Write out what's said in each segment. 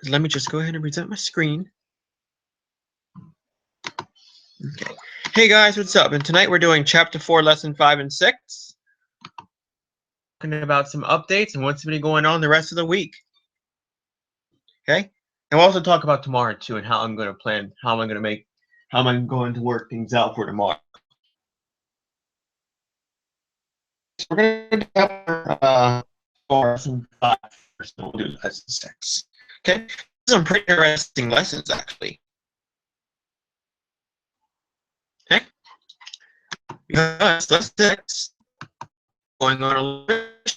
Let me just go ahead and present my screen. Okay. Hey guys, what's up? And tonight we're doing Chapter 4, Lesson 5 and 6. Talking about some updates and what's been going on the rest of the week. Okay? And we'll also talk about tomorrow too and how I'm going to plan, how I'm going to work things out for tomorrow. So we're going to do Lesson 5 first, and we'll do Lesson 6. Okay? These are some pretty interesting lessons actually. Okay? Because Lesson 6 going on a little bit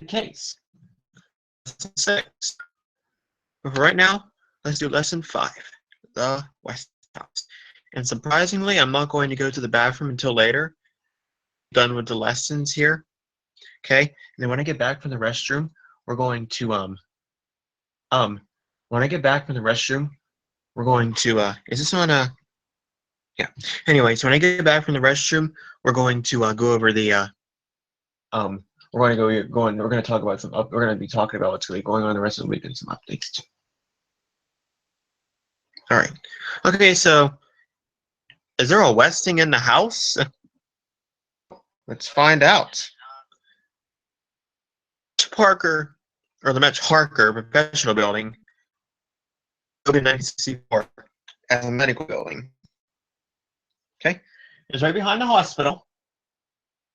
case. Lesson 6. But for right now, let's do Lesson 5, the West House. And surprisingly, I'm not going to go to the bathroom until later. Done with the lessons here. Okay? And then when I get back from the restroom, we're going to when I get back from the restroom, we're going to is this on yeah. Anyway, so when I get back from the restroom, we're going to go over the we're going to talk about we're going to be talking about what's going to be going on the rest of the week and some updates too. All right. Okay, so is there a Westing in the house? Let's find out. Parker, or the Metch Harker Professional Building, built in 1964 as a medical building. Okay, it's right behind the hospital.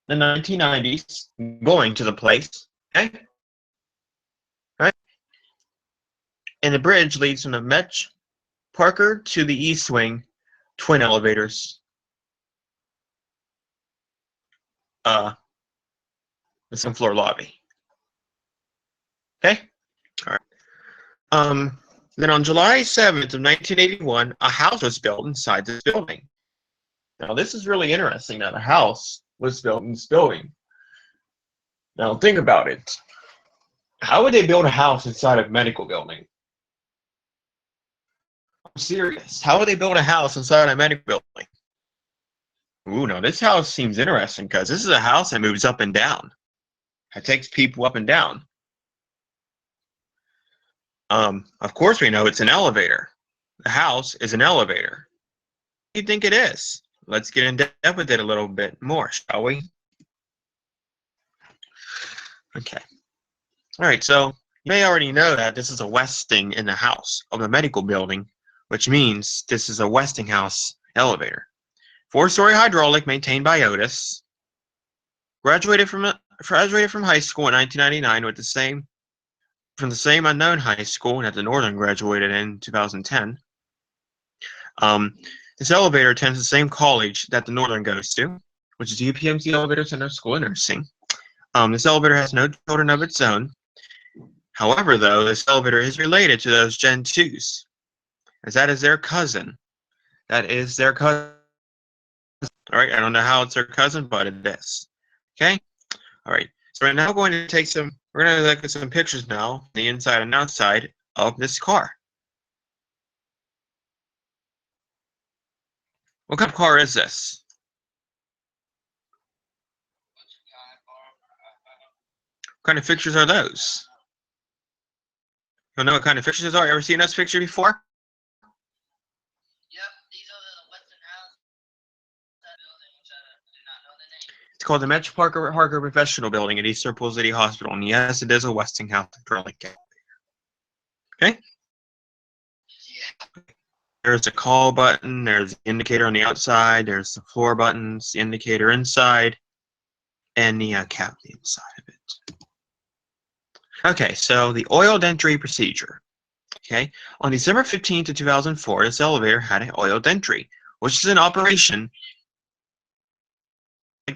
In the 1990s, going to the place. Okay, right, and the bridge leads from the Metch Parker to the East Wing, twin elevators. The second floor lobby. Okay, all right. Then on July 7th of 1981, a house was built inside this building. Now this is really interesting that a house was built in this building. Now think about it. How would they build a house inside a medical building? I'm serious. How would they build a house inside a medical building? Ooh, no, this house seems interesting because this is a house that moves up and down. It takes people up and down. Of course we know it's an elevator. The house is an elevator. What do you think it is? Let's get in depth with it a little bit more, shall we? Okay. All right, so you may already know that this is a Westing in the house of a medical building, which means this is a Westinghouse elevator. 4-story hydraulic maintained by Otis. Graduated from high school in 1999 with from the same unknown high school that the Northern graduated in 2010. This elevator attends the same college that the Northern goes to, which is UPMC Elevator Center School of Nursing. This elevator has no children of its own. However, though, this elevator is related to those Gen 2s, as that is their cousin. That is their cousin. All right, I don't know how it's their cousin, but it is. Okay? All right, so we're now going to we're going to look at some pictures now, the inside and outside of this car. What kind of car is this? What kind of fixtures are those? You know what kind of fixtures are? Ever seen those pictures before? It's called the Metch Parker Professional Building at East Circle City Hospital, and yes, it is a Westinghouse hydraulic elevator. Okay? There's a call button, there's the indicator on the outside, there's the floor buttons, the indicator inside, and the cavity inside of it. Okay, so the oiled entry procedure. Okay, on December 15th of 2004, this elevator had an oiled entry, which is an operation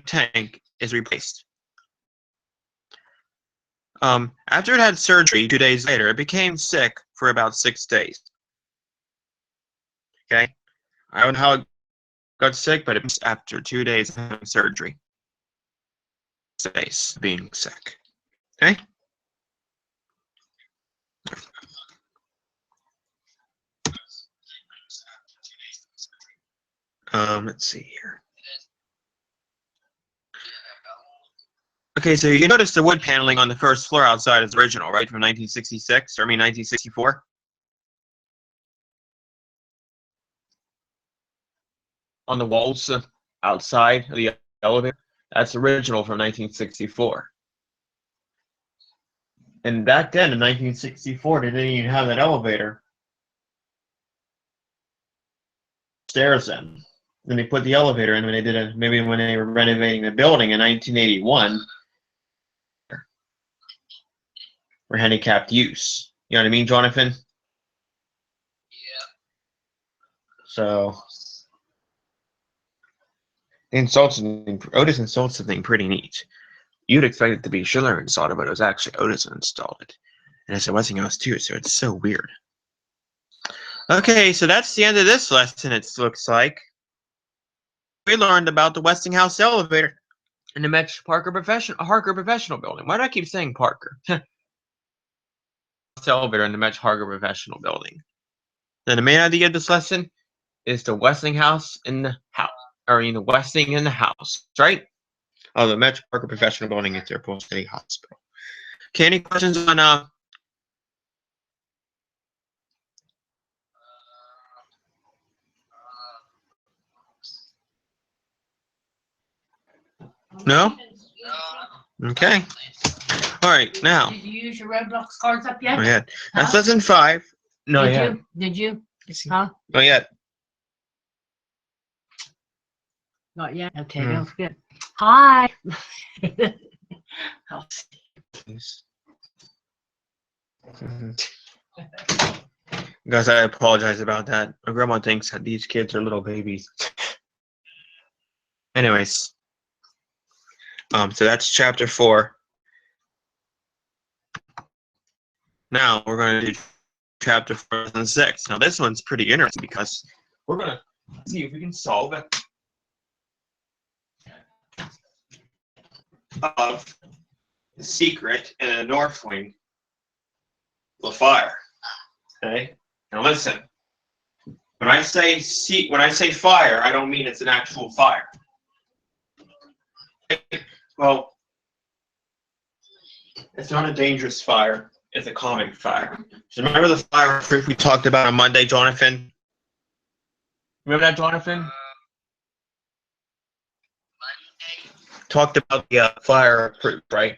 tank is replaced. After it had surgery 2 days later, it became sick for about 6 days. Okay, I don't know how it got sick, but it was after 2 days of having surgery. 6 days being sick. Okay. Let's see here. Okay, so you notice the wood paneling on the first floor outside is original, right, from 1966, or I mean 1964? On the walls outside of the elevator, that's original from 1964. And back then, in 1964, they didn't even have that elevator. Stairs in. Then they put the elevator in when they did it, maybe when they were renovating the building in 1981 for handicapped use. You know what I mean, Jonathan? So Otis installed something pretty neat. You'd expect it to be Schiller installed it, but it was actually Otis who installed it. And it's a Westinghouse too, so it's so weird. Okay, so that's the end of this lesson, it looks like. We learned about the Westinghouse elevator in the Metch Harker Professional Building. Why do I keep saying Parker? Elevator in the Metch Harker Professional Building. Then the main idea of this lesson is the Westinghouse in the house, or the Westing in the house, right? Oh, the Metch Harker Professional Building at the Airport City Hospital. Okay, any questions on No? Okay. All right, now. Did you use your Roblox cards up yet? Not yet. That's lesson 5. No, Did yet. you? Did you? Huh? Not yet. Not yet. Okay, that's good. Hi. Guys, I apologize about that. My grandma thinks that these kids are little babies. Anyways. So that's chapter 4. Now we're going to do chapter 4 and 6. Now this one's pretty interesting because we're going to see if we can solve it. Of the secret in the north wing of the fire. Okay? Now listen. When I say fire, I don't mean it's an actual fire. Well, it's not a dangerous fire. It's a calming fire. So remember the fire proof we talked about on Monday, Jonathan? Remember that, Jonathan? Talked about the fire proof, right?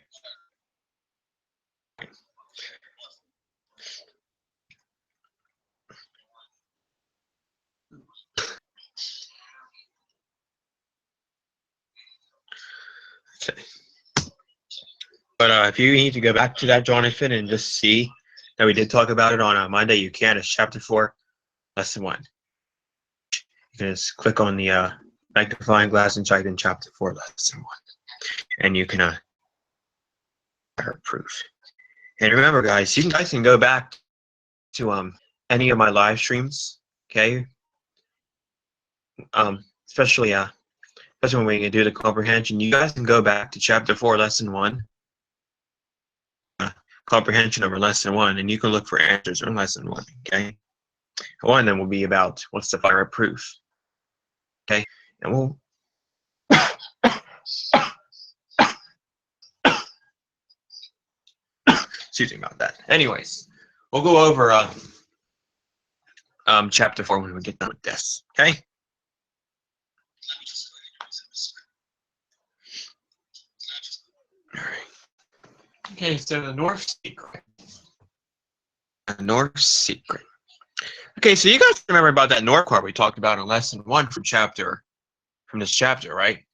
Okay. But if you need to go back to that, Jonathan, and just see that we did talk about it on Monday, you can. It's chapter 4, lesson 1. You can just click on the magnifying glass and type in chapter 4, lesson 1. And you can proof. And remember, guys, you guys can go back to any of my live streams, okay? Especially when we can do the comprehension. You guys can go back to chapter 4, lesson 1. Comprehension over lesson 1, and you can look for answers in lesson 1, okay? One of them will be about what's the fire proof, okay? And we'll excuse me about that. Anyways, we'll go over chapter 4 when we get done with this, okay? All right. Okay, so the North Secret. The North Secret. Okay, so you guys remember about that North card we talked about in lesson 1 from this chapter, right?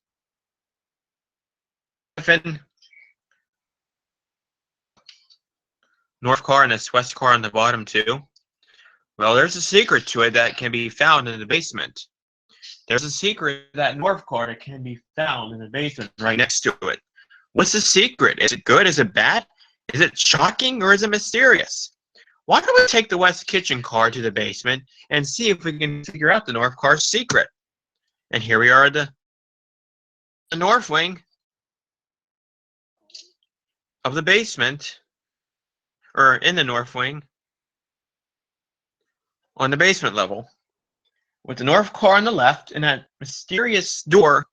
North car and this west car on the bottom too. Well, there's a secret to it that can be found in the basement. There's a secret to that north car that can be found in the basement right next to it. What's the secret? Is it good? Is it bad? Is it shocking or is it mysterious? Why don't we take the west kitchen car to the basement and see if we can figure out the north car's secret? And here we are at the north wing of the basement, or in the north wing, on the basement level, with the north car on the left and that mysterious door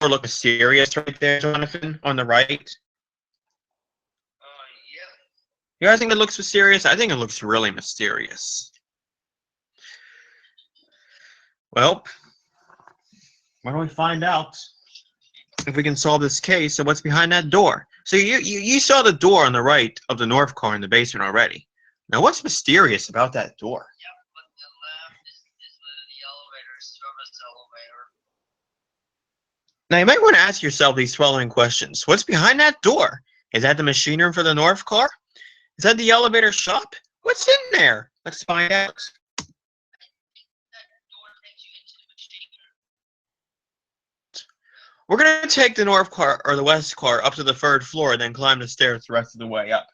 door look mysterious right there, Jonathan, on the right? Yeah. You guys think it looks mysterious? I think it looks really mysterious. Well, why don't we find out if we can solve this case of what's behind that door? So you saw the door on the right of the north car in the basement already. Now, what's mysterious about that door? Yep, but the left is the elevator, service elevator. Now, you might want to ask yourself these following questions. What's behind that door? Is that the machine room for the north car? Is that the elevator shop? What's in there? Let's find out. That door takes you into the machine room. We're going to take the north car or the west car up to the third floor and then climb the stairs the rest of the way up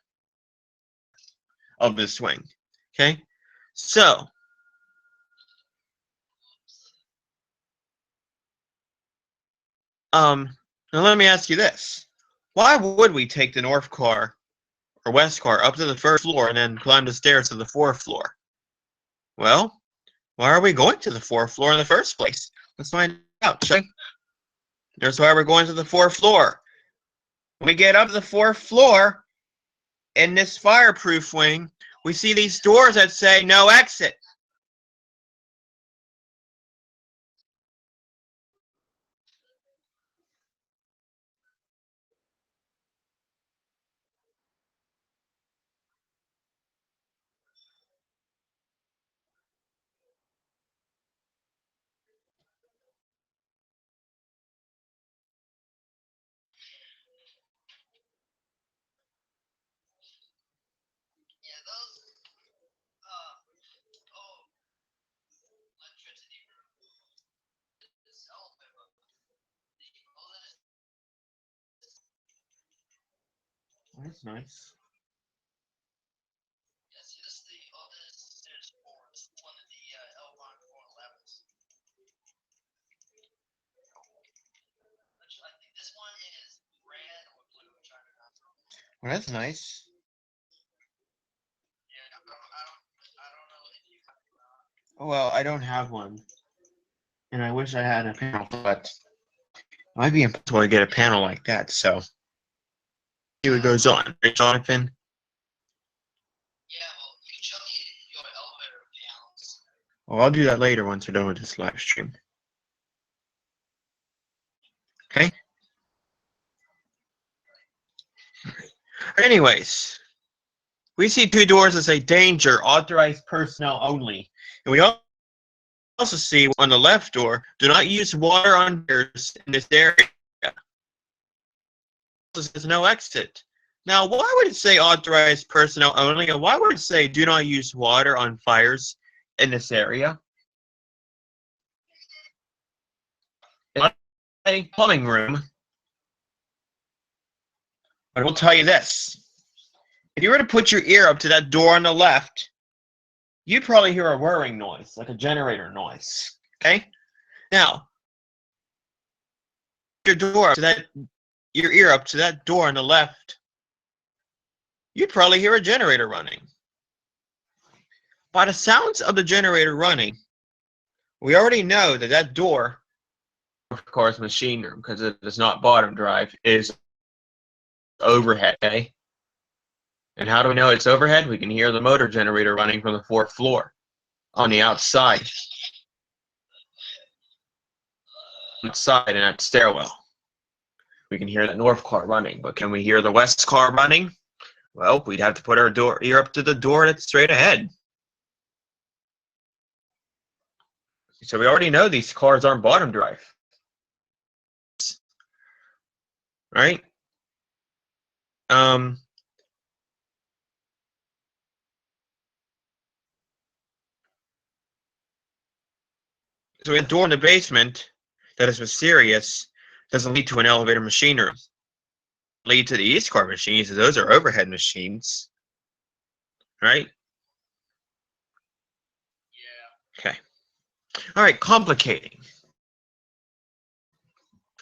of this wing. Okay? So, now let me ask you this. Why would we take the north car or west car up to the first floor and then climb the stairs to the fourth floor? Well, why are we going to the fourth floor in the first place? Let's find out, shall we? Here's why we're going to the fourth floor. When we get up to the fourth floor, in this fireproof wing, we see these doors that say no exit. Yeah, those, electricity room. This elevator. That's nice. Yeah, see, this is the, this is stairs 4. It's one of the, L1 411s. Which I think this one is red or blue, which I don't know. Well, that's nice. Yeah, I don't know if you have it or not. Well, I don't have one. And I wish I had a panel, but it might be impossible to get a panel like that, so see what goes on. Right, Jonathan? Yeah, well, you can show me your elevator panels. Well, I'll do that later once we're done with this live stream. Okay? Anyways, we see two doors that say danger, authorized personnel only. And we also see on the left door, do not use water on stairs in this area. It also says no exit. Now, why would it say authorized personnel only? And why would it say do not use water on fires in this area? It's not a plumbing room. But I will tell you this. If you were to put your ear up to that door on the left, you'd probably hear a whirring noise, like a generator noise. Okay? Now, your ear up to that door on the left, you'd probably hear a generator running. By the sounds of the generator running, we already know that that door, of course, machine room, because it is not bottom drive, is overhead. Okay? And how do we know it's overhead? We can hear the motor generator running from the fourth floor on the outside. Outside in that stairwell. We can hear that north car running, but can we hear the west car running? Well, we'd have to put our ear up to the door that's straight ahead. So we already know these cars aren't bottom drive. Right? So a door in the basement that is mysterious doesn't lead to an elevator machine room. Lead to the East car machines, those are overhead machines. Right? Yeah. Okay. All right, complicating.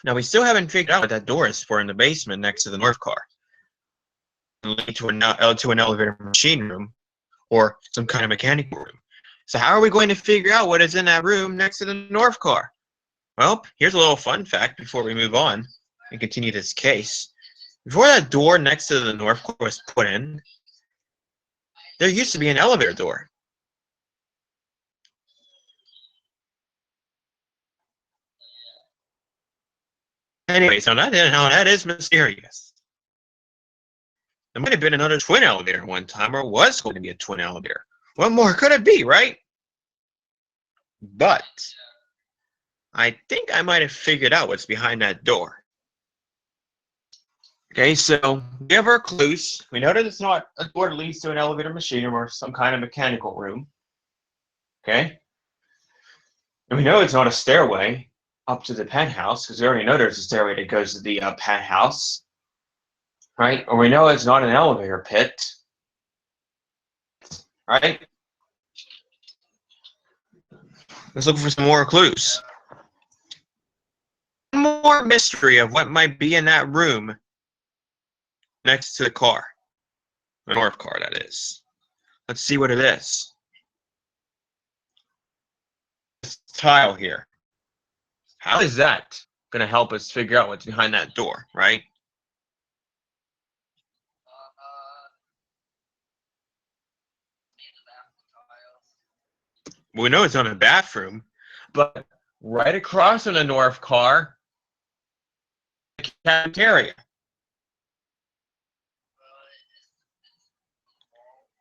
Now, we still haven't figured out what that door is for in the basement next to the north car. Lead to an elevator machine room or some kind of mechanical room. So how are we going to figure out what is in that room next to the north car? Well, here's a little fun fact before we move on and continue this case. Before that door next to the north core was put in, there used to be an elevator door. Anyways, now that is mysterious. There might have been another twin elevator one time, or was going to be a twin elevator. What more could it be, right? But I think I might have figured out what's behind that door. Okay, so we have our clues. We know that it's not a door that leads to an elevator machine or some kind of mechanical room. Okay? And we know it's not a stairway up to the penthouse, because we already know there's a stairway that goes to the penthouse. Right? Or we know it's not an elevator pit. Right? Let's look for some more clues. One more mystery of what might be in that room next to the car. The north car, that is. Let's see what it is. This tile here. How is that going to help us figure out what's behind that door, right? We know it's not a bathroom, but right across from the north car, the cafeteria.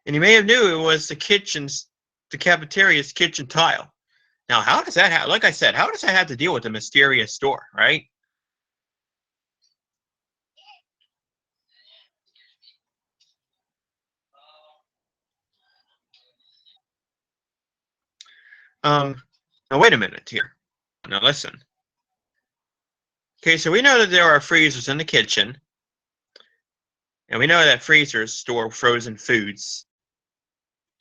And you may have knew it was the cafeteria's kitchen tile. Now, how does that have, like I said, how does that have to deal with the mysterious door, right? Now wait a minute here. Now listen. Okay, so we know that there are freezers in the kitchen, and we know that freezers store frozen foods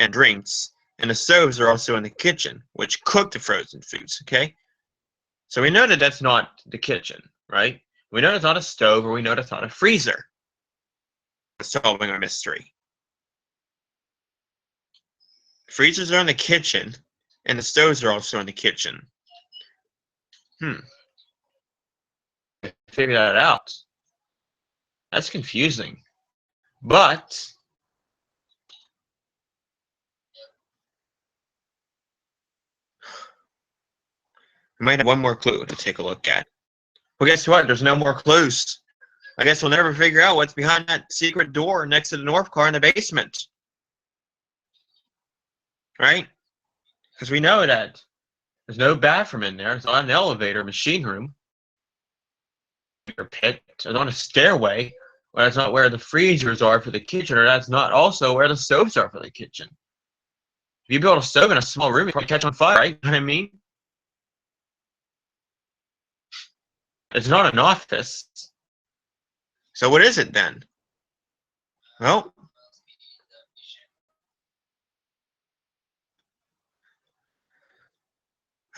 and drinks, and the stoves are also in the kitchen, which cook the frozen foods, okay? So we know that that's not the kitchen, right? We know it's not a stove, or we know it's not a freezer. We're solving our mystery. Freezers are in the kitchen, and the stoves are also in the kitchen. Figure that out. That's confusing. But we might have one more clue to take a look at. Well, guess what? There's no more clues. I guess we'll never figure out what's behind that secret door next to the north car in the basement. Right? Because we know that there's no bathroom in there. It's not an elevator, machine room, or pit. It's not a stairway. Or that's not where the freezers are for the kitchen, or that's not also where the stoves are for the kitchen. If you build a stove in a small room, you probably catch on fire, right? You know what I mean? It's not an office. So what is it then? Well,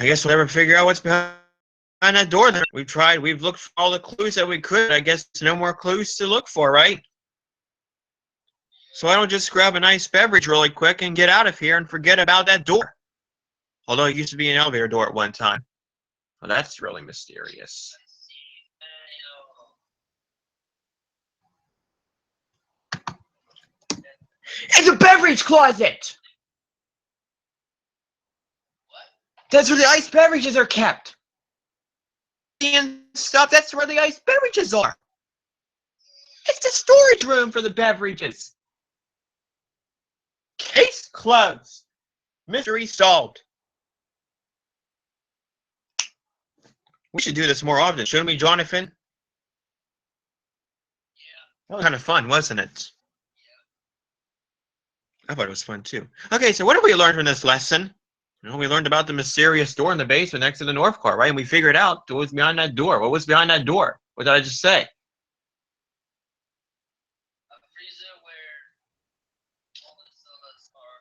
I guess we'll never figure out what's behind that door then. We've looked for all the clues that we could. I guess no more clues to look for, right? So why don't just grab a nice beverage really quick and get out of here and forget about that door. Although it used to be an elevator door at one time. Well, that's really mysterious. It's a beverage closet! That's where the iced beverages are kept. And stuff, that's where the iced beverages are. It's the storage room for the beverages. Case closed. Mystery solved. We should do this more often, shouldn't we, Jonathan? Yeah. That was kind of fun, wasn't it? I thought it was fun too. Okay, so what did we learn from this lesson? You know, we learned about the mysterious door in the basement next to the north car, right? And we figured out what was behind that door. What was behind that door? What did I just say? A freezer where all the sodas are.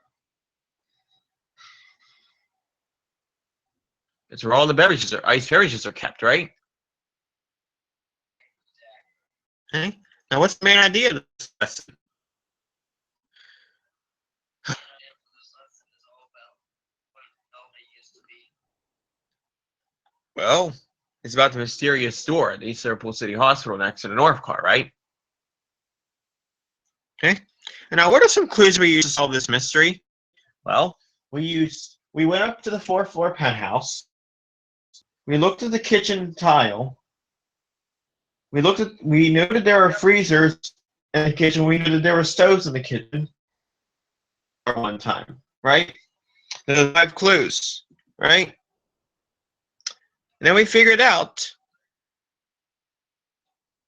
It's where all the beverages are, iced beverages are kept, right? Okay. Now, what's the main idea of this lesson? This lesson is all about what LA used to be. Well, is about the mysterious door at the East Liverpool City Hospital next to the North car, right? Okay. And now, what are some clues we used to solve this mystery? Well, we went up to the 4th floor penthouse. We looked at the kitchen tile. We noted there were freezers in the kitchen. We noted there were stoves in the kitchen at one time, right? Those 5 clues, right? And then we figured out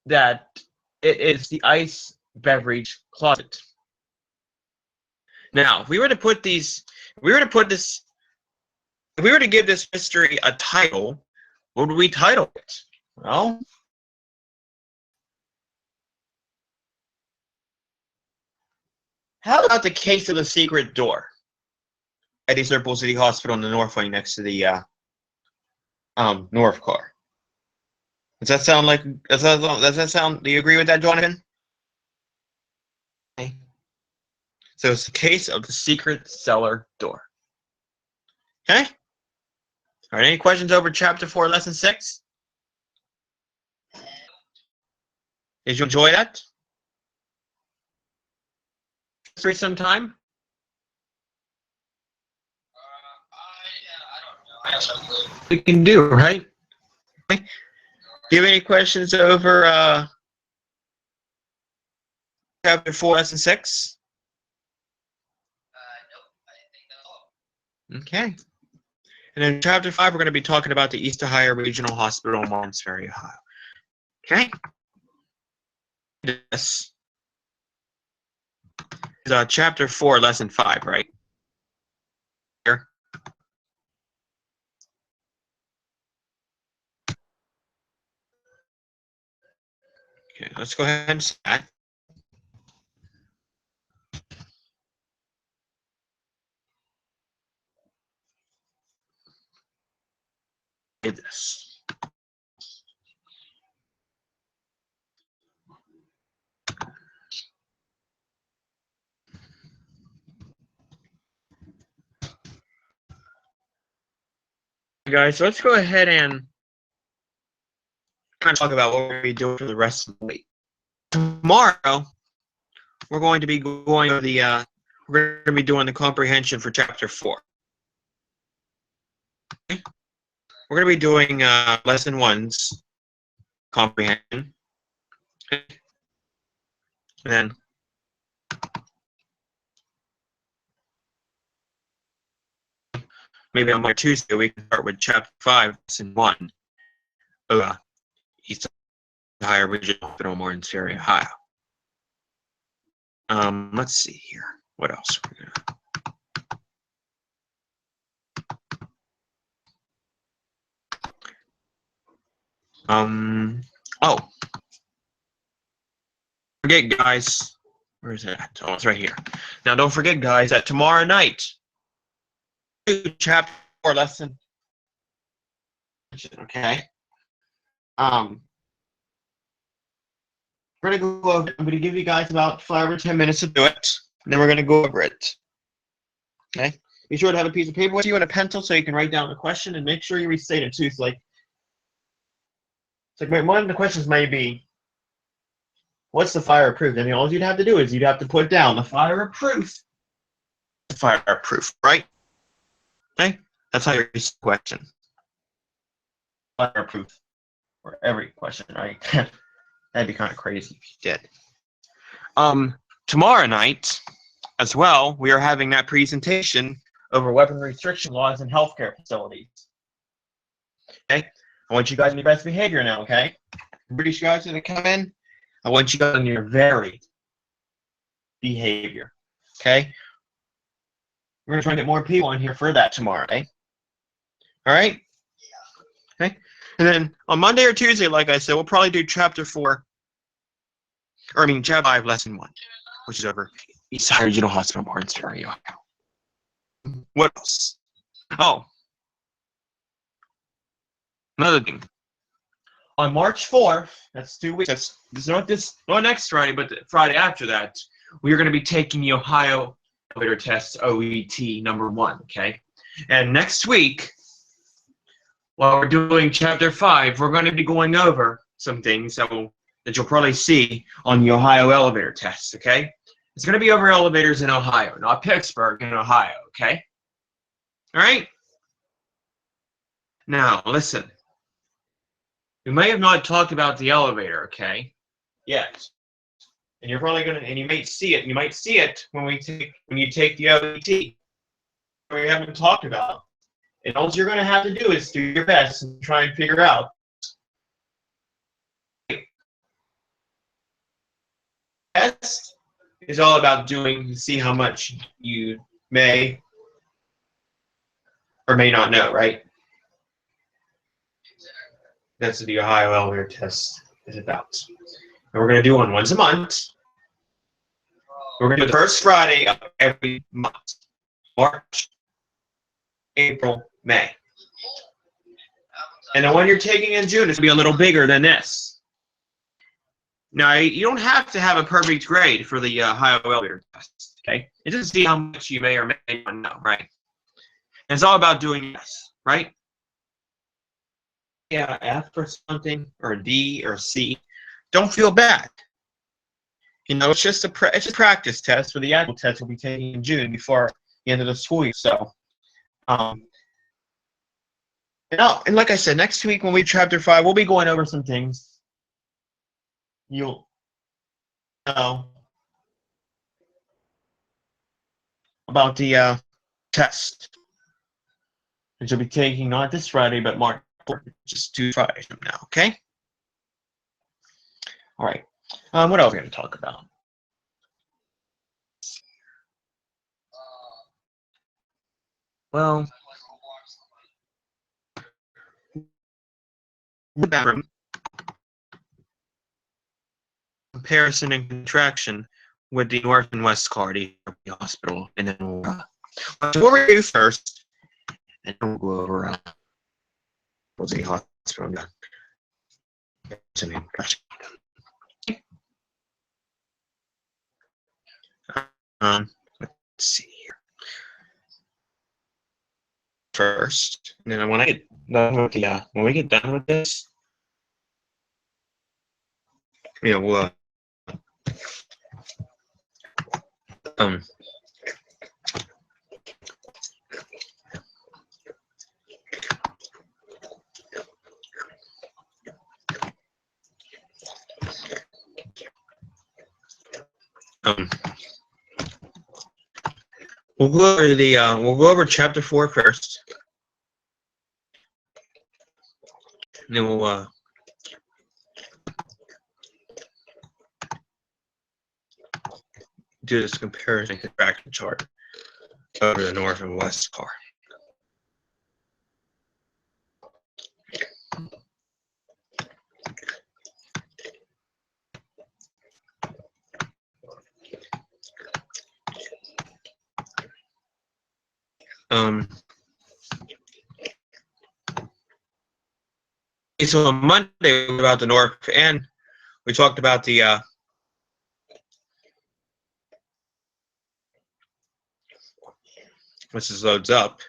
that it is the ice beverage closet. Now, if we were to give this mystery a title, what would we title it? Well, how about the case of the secret door at East Liverpool City Hospital in the North Wing next to the North car? Does that sound, do you agree with that, Jonathan? Okay. So it's the case of the secret cellar door. Okay? All right, any questions over chapter 4, lesson 6? Did you enjoy that? History sometime? I don't know. I don't know. We can do, right? Okay. Do you have any questions over chapter 4, lesson 6? Nope. I think that's all. Okay. And in chapter 5, we're going to be talking about the East Ohio Regional Hospital in Martins Ferry, Ohio. Okay? This is chapter 4, lesson 5, right? Here. Okay, let's go ahead and start. This. Guys, so let's go ahead and kind of talk about what we're going to be doing for the rest of the week. Tomorrow, we're going to be going over the we're going to be doing the comprehension for chapter 4. Okay? We're going to be doing lesson 1's comprehension. Okay? And then maybe on my Tuesday we can start with chapter 5, lesson 1. East Ohio Regional Hospital, Martins Ferry, Ohio. Let's see here. What else? Oh. Forget, guys. Where is it at? Oh, it's right here. Now, don't forget, guys, that tomorrow night, chapter 4 lesson. Okay. We're gonna go over. I'm gonna give you guys about 5 or 10 minutes to do it, and then we're gonna go over it. Okay. Be sure to have a piece of paper with you and a pencil so you can write down the question, and make sure you restate it too. It's like one of the questions may be, what's the fireproof? And all you'd have to do is you'd have to put down the fireproof. Fireproof, right? Okay. That's how you restate the question. Fireproof for every question, right? That'd be kind of crazy if you did. Tomorrow night, as well, we are having that presentation over weapon restriction laws in healthcare facilities. Okay? I want you guys in your best behavior now, okay? British guys are going to come in. I want you guys in your very behavior, okay? We're going to try to get more people in here for that tomorrow, okay? All right? Okay? And then on Monday or Tuesday, like I said, we'll probably do chapter 4, chapter 5, lesson 1, which is over East Ohio Regional Hospital, Martins Ferry, Ohio. What else? Oh. Another thing. On March 4th, that's 2 weeks, not next Friday, but the Friday after that, we are going to be taking the Ohio Elevator Test OET number 1, okay? And next week, while we're doing chapter 5, we're going to be going over some things that you'll probably see on the Ohio elevator test, okay? It's going to be over elevators in Ohio, not Pittsburgh, in Ohio, okay? All right? Now, listen. We may have not talked about the elevator, okay? Yes. And you're probably gonna, and you might see it. You might see it when you take the OET. We haven't talked about. And all you're gonna have to do is do your best and try and figure out. Test is all about doing, see how much you may or may not know, right? That's what the Ohio elevator test is about. And we're going to do one once a month. We're going to do the first Friday of every month. March, April, May. And the one you're taking in June is going to be a little bigger than this. Now, you don't have to have a perfect grade for the Ohio elevator test, okay? It just see how much you may or may not know, right? And it's all about doing this, right? Yeah, F or something, or a D or a C. Don't feel bad. You know, it's just a practice test for the actual test we'll be taking in June before the end of the school year. So, and like I said, next week when we chapter 5, we'll be going over some things. You'll know about the test, which you'll be taking not this Friday, but March 4th, just 2 Fridays from now. Okay. All right. What else are we going to talk about? Well, the bathroom comparison and contraction with the North and West Cardi Hospital, and then we'll what we do first, and then we'll go over the hospital. Let's see here. First, and then when I get done with the when we get done with this, you know, we'll we'll go over we'll go over chapter 4 first, and then we'll do this comparison and contraction chart over the North and West car. So on Monday we about the North, and we talked about the once this loads up.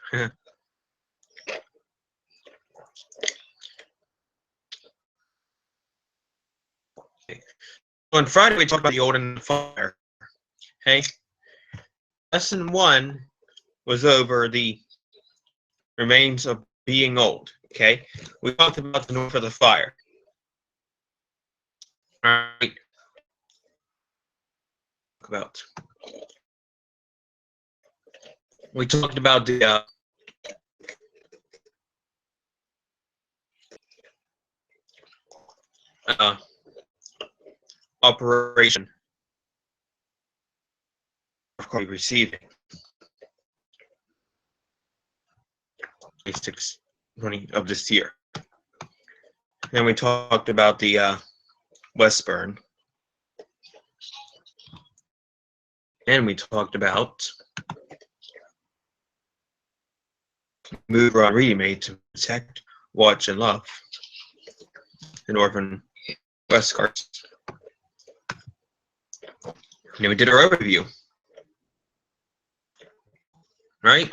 On Friday we talked about the old and the fire. Okay, lesson 1 was over the remains of being old. Okay, we talked about the North of the fire. All right. We talked about the operation of receiving 26/20 of this year. Then we talked about the Westburn, and we talked about move Ron Reedy made to protect, watch, and love the North and West cards. And then we did our overview, right?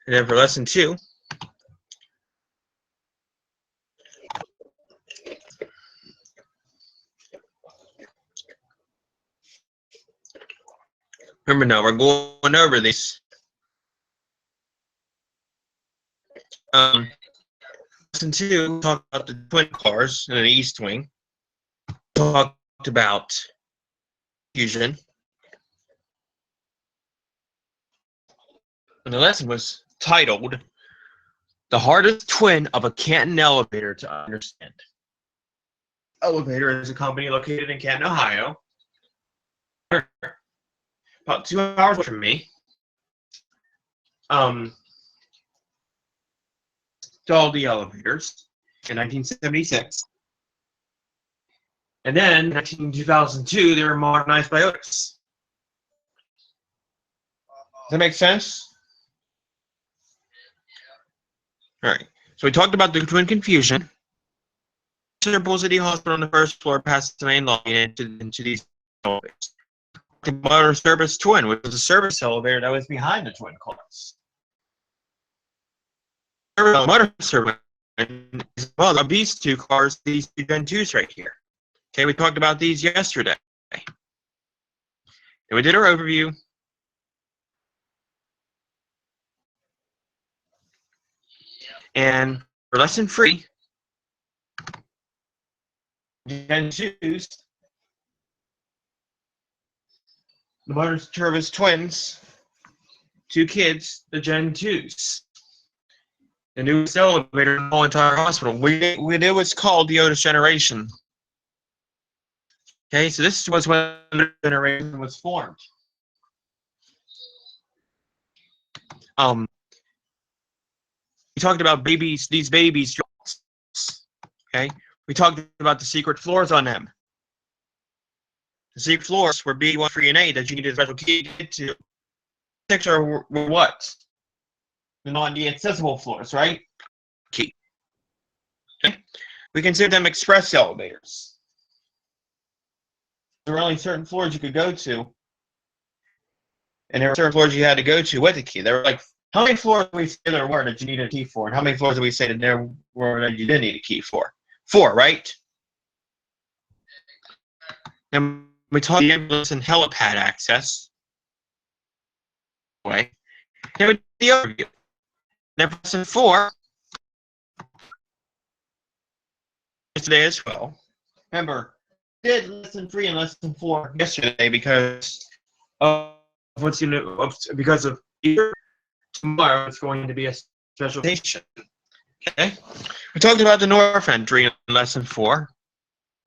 And then for lesson 2, Remember now, we're going over these. Lesson 2 talked about the twin cars in the east wing. Talked about fusion. And the lesson was titled "The Hardest Twin of a Canton Elevator to Understand." Elevator is a company located in Canton, Ohio. About 2 hours from me. Installed the elevators in 1976. And then in 2002, they were modernized by Otis. Does that make sense? All right. So we talked about the twin confusion. Central City Hospital on the first floor past the main lobby into these elevators. The motor service twin, which was a service elevator that was behind the twin cars. Motor service as well of these two cars, these two Gen 2s right here. Okay, we talked about these yesterday. And we did our overview. And for lesson 3, Gen 2s, the motor service twins, 2 kids, the Gen 2s. The newest elevator in the whole entire hospital. We did what's called the Otis generation. Okay, so this was when the generation was formed. We talked about these babies. Okay, we talked about the secret floors on them. The secret floors were B1, 3, and 8 that you needed a special key to get to. 6 were what? The non-accessible floors, right? Key. Okay, we consider them express elevators. There were only certain floors you could go to, and there were certain floors you had to go to with a key. There were like, how many floors did we say there were that you needed a key for, and how many floors did we say that there were that you didn't need a key for? 4, right? And we talked about the ambulance and helipad access. Way. Here we the overview. Now, lesson 4. Yesterday as well. Remember, we did lesson 3 and lesson 4 yesterday because of what's because of tomorrow it's going to be a special station. Okay, we talked about the north entry in lesson 4.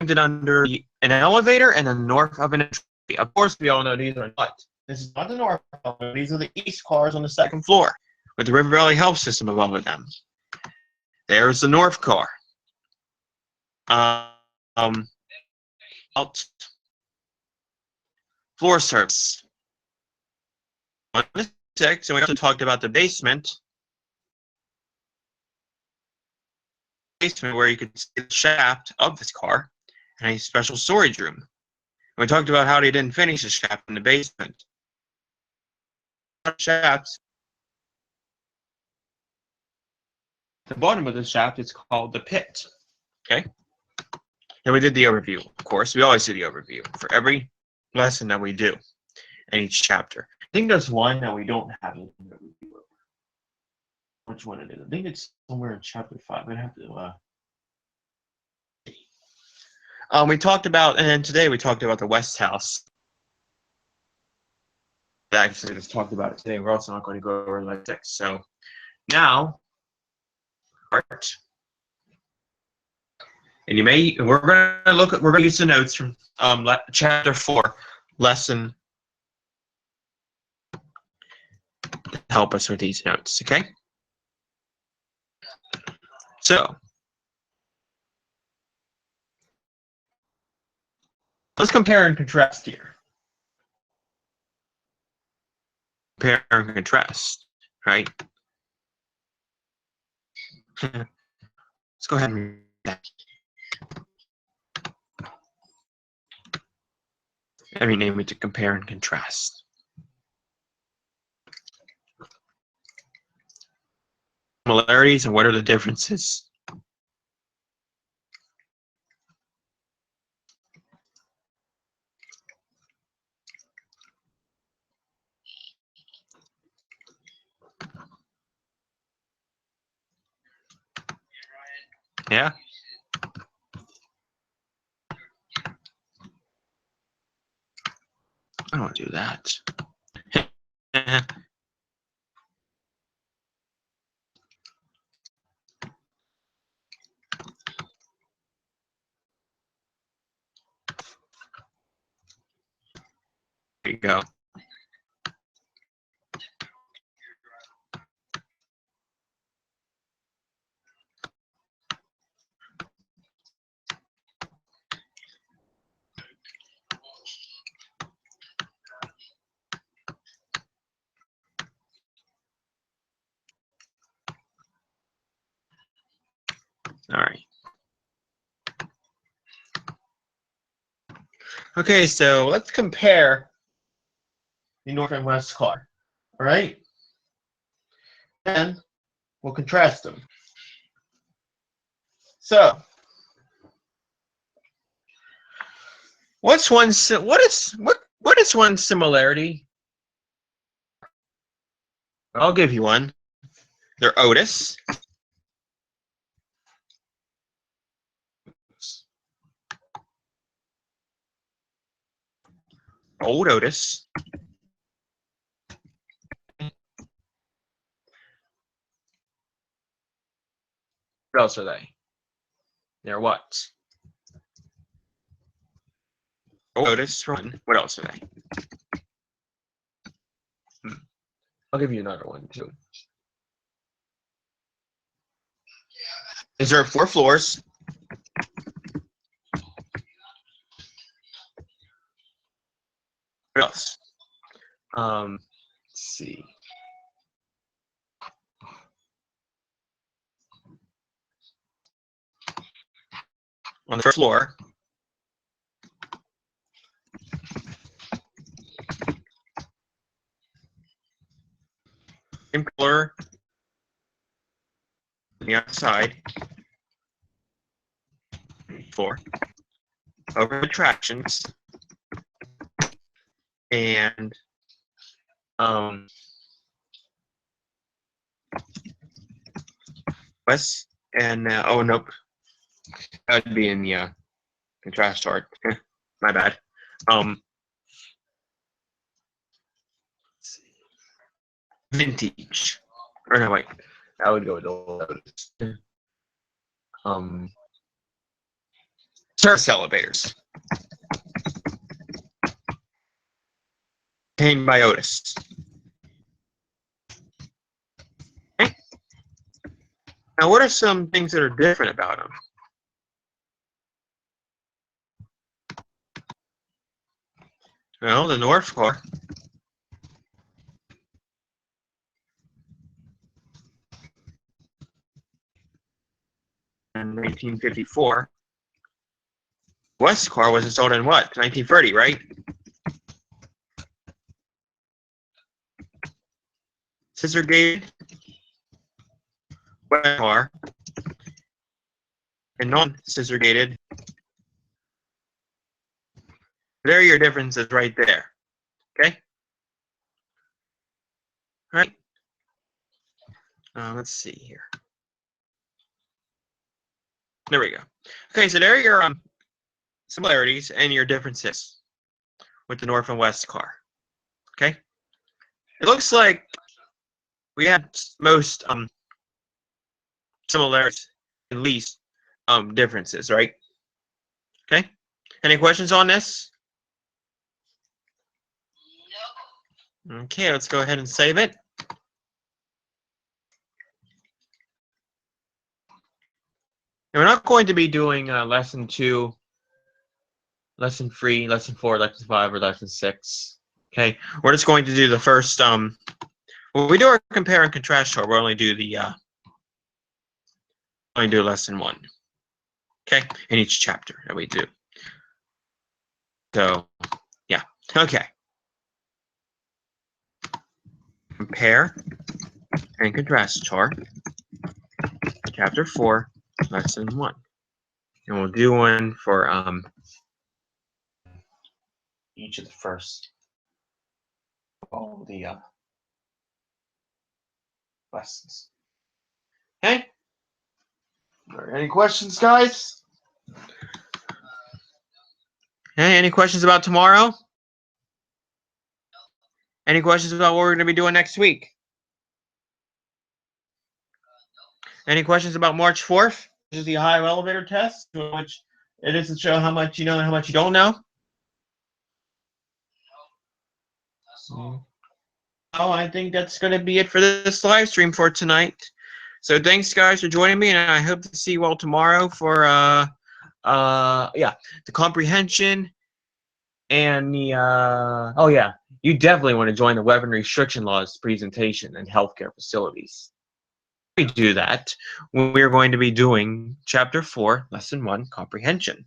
It under an elevator and the north of an entry. Of course, we all know these are not. This is not the north elevator. These are the east cars on the second floor with the River Valley Health System above them. There's the north car. Out floor service. 6, and we also talked about the basement. Basement where you could see the shaft of this car and a special storage room. And we talked about how they didn't finish the shaft in the basement. Shaft. The bottom of the shaft is called the pit. Okay. And we did the overview, of course. We always do the overview for every lesson that we do in each chapter. I think there's one that we don't have an overview of. Which one it is? I think it's somewhere in chapter 5. I'd have to we talked about, and then today we talked about the West House. Actually, just talked about it today. We're also not going to go over like 6. So now, art. And we're going to use the notes from chapter 4, lesson, to help us with these notes, okay? So, let's compare and contrast here. Compare and contrast, right? Let's go ahead and read that. I rename it to compare and contrast. Similarities and what are the differences? Yeah. I don't want to do that. There you go. All right. Okay, so let's compare the north and west car. All right. And we'll contrast them. So, what is one similarity? I'll give you one. They're Otis. Old Otis. What else are they? They're what? Old Otis. One. What else are they? I'll give you another one too. Is there 4 floors? What else? Let's see. On the first floor. Same color. On the outside. Floor. Over attractions. And west and oh nope, that would be in the contrast chart. My bad. Vintage. Or no, wait. That would go with old Otis. Service elevators. Contained by Otis. Okay. Now, what are some things that are different about them? Well, the North car. In 1954. West car was installed in what? 1930, right? Scissor gated West car and non-scissor gated. There are your differences right there. Okay. All right. Let's see here. There we go. Okay, so there are your similarities and your differences with the North and West car. Okay. It looks like we had most similarities and least differences, right? Okay. Any questions on this? No. Okay, let's go ahead and save it. And we're not going to be doing lesson 2, lesson 3, lesson 4, lesson 5, or lesson 6. Okay, we're just going to do the first. When we do our compare and contrast chart, we'll only do the lesson 1. Okay, in each chapter that we do. So, yeah. Okay. Compare and contrast chart, chapter 4, lesson 1, and we'll do one for each of the first all the lessons. Okay. All right, any questions, guys? Hey, any questions about tomorrow? Any questions about what we're going to be doing next week? Any questions about March 4th? Which is the Ohio elevator test, which it is to show how much you know and how much you don't know. Oh, I think that's going to be it for this live stream for tonight. So thanks, guys, for joining me, and I hope to see you all tomorrow for the comprehension and the oh yeah, you definitely want to join the weapon restriction laws presentation and healthcare facilities. We do that when we're going to be doing chapter 4, lesson 1, comprehension,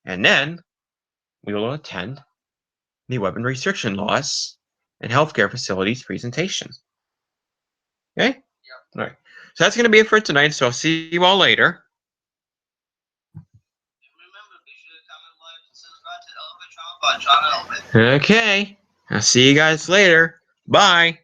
and then we will attend the weapon restriction laws and healthcare facilities presentation. Okay? Yep. All right. So that's going to be it for tonight. So I'll see you all later. Remember, be sure to comment, like, and subscribe to the Elevator Travel by John Elvin. Okay. I'll see you guys later. Bye.